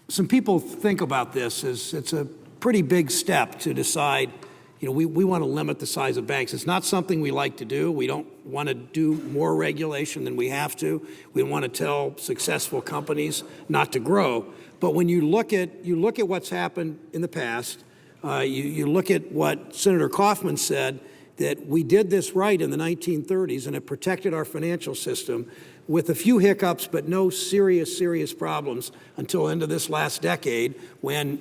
some people think about this as it's a pretty big step to decide, we want to limit the size of banks. It's not something we like to do. We don't want to do more regulation than we have to. We want to tell successful companies not to grow. But when you look at what's happened in the past, you look at what Senator Kaufman said, that we did this right in the 1930s and it protected our financial system with a few hiccups, but no serious problems until into this last decade when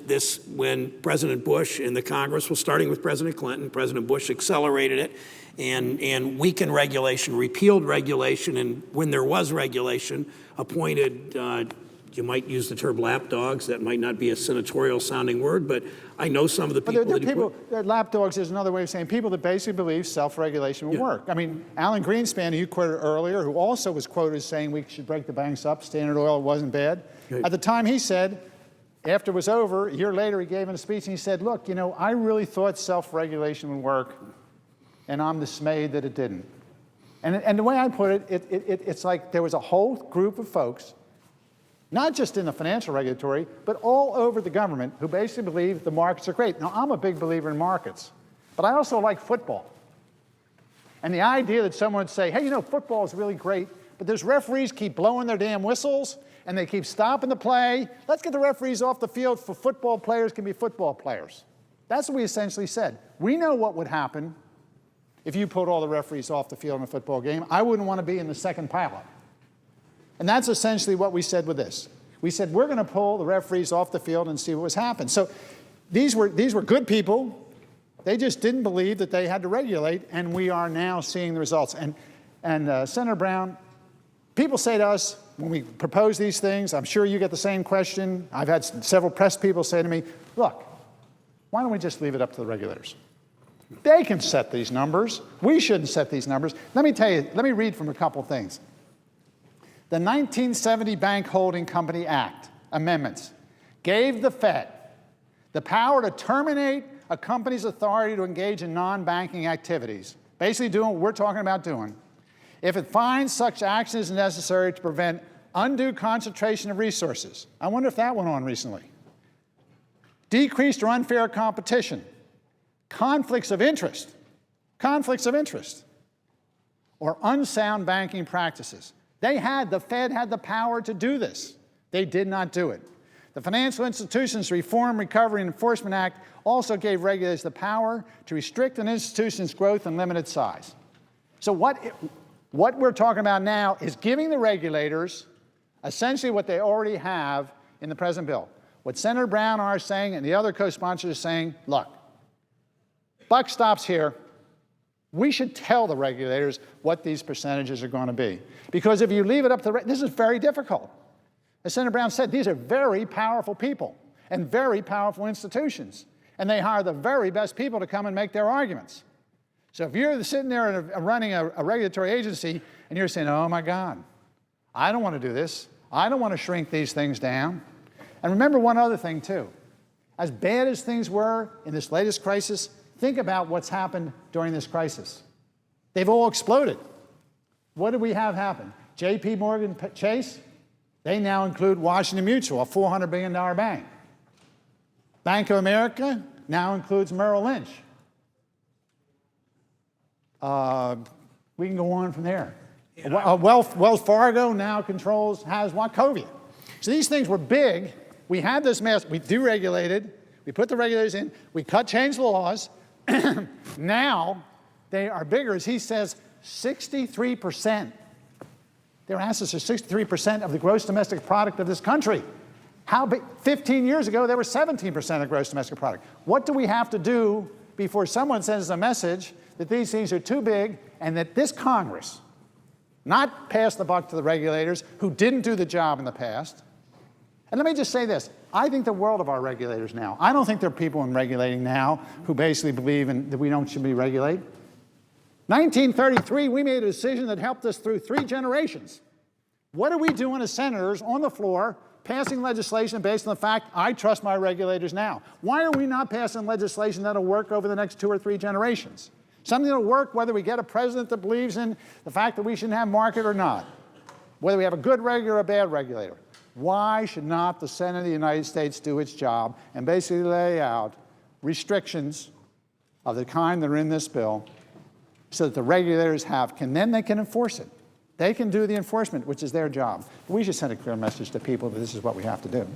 President Bush and the Congress, well, starting with President Clinton, President Bush accelerated it and weakened regulation, repealed regulation, and when there was regulation, appointed, you might use the term lapdogs. That might not be a senatorial sounding word, but I know some of the people. Lapdogs is another way of saying people that basically believe self-regulation will work. I mean, Alan Greenspan, who you quoted earlier, who also was quoted as saying we should break the banks up, Standard Oil wasn't bad. Okay. At the time he said, after it was over, a year later he gave a speech and he said, look, I really thought self-regulation would work, and I'm dismayed that it didn't. And the way I put it, it's like there was a whole group of folks, not just in the financial regulatory, but all over the government, who basically believe the markets are great. Now, I'm a big believer in markets, but I also like football. And the idea that someone would say, hey, football is really great, but those referees keep blowing their damn whistles, and they keep stopping the play. Let's get the referees off the field for football players can be football players. That's what we essentially said. We know what would happen if you put all the referees off the field in a football game. I wouldn't want to be in the second pile. And that's essentially what we said with this. We said, we're going to pull the referees off the field and see what was happening. So these were good people. They just didn't believe that they had to regulate, and we are now seeing the results. And Senator Brown, people say to us, when we propose these things, I'm sure you get the same question. I've had several press people say to me, look, why don't we just leave it up to the regulators? They can set these numbers. We shouldn't set these numbers. Let me read from a couple things. The 1970 Bank Holding Company Act amendments gave the Fed the power to terminate a company's authority to engage in non-banking activities, basically doing what we're talking about doing, if it finds such action is necessary to prevent undue concentration of resources. I wonder if that went on recently. Decreased or unfair competition, conflicts of interest, or unsound banking practices. The Fed had the power to do this. They did not do it. The Financial Institutions Reform, Recovery, and Enforcement Act also gave regulators the power to restrict an institution's growth and limit its size. So what we're talking about now is giving the regulators essentially what they already have in the present bill. What Senator Brown are saying and the other co-sponsors are saying, look, buck stops here. We should tell the regulators what these percentages are going to be. Because if you leave it up to this is very difficult. As Senator Brown said, these are very powerful people and very powerful institutions. And they hire the very best people to come and make their arguments. So if you're sitting there and running a regulatory agency and you're saying, oh my God, I don't want to do this. I don't want to shrink these things down. And remember one other thing too. As bad as things were in this latest crisis, think about what's happened during this crisis. They've all exploded. What did we have happen? J.P. Morgan Chase, they now include Washington Mutual, a $400 billion bank. Bank of America now includes Merrill Lynch. We can go on from there. Wells Fargo now has Wachovia. So these things were big. We had this mess. We deregulated. We put the regulators in. We changed the laws. Now they are bigger. As he says, 63%. Their assets are 63% of the gross domestic product of this country. How big? 15 years ago, they were 17% of gross domestic product. What do we have to do before someone sends a message that these things are too big and that this Congress not pass the buck to the regulators who didn't do the job in the past? And let me just say this. I think the world of our regulators now. I don't think there are people in regulating now who basically believe that we should be regulated. 1933, we made a decision that helped us through 3 generations. What are we doing as senators on the floor passing legislation based on the fact I trust my regulators now? Why are we not passing legislation that'll work over the next 2 or 3 generations? Something that'll work whether we get a president that believes in the fact that we shouldn't have market or not, whether we have a good regulator or a bad regulator. Why should not the Senate of the United States do its job and basically lay out restrictions of the kind that are in this bill so that the regulators then they can enforce it. They can do the enforcement, which is their job. We should send a clear message to people that this is what we have to do.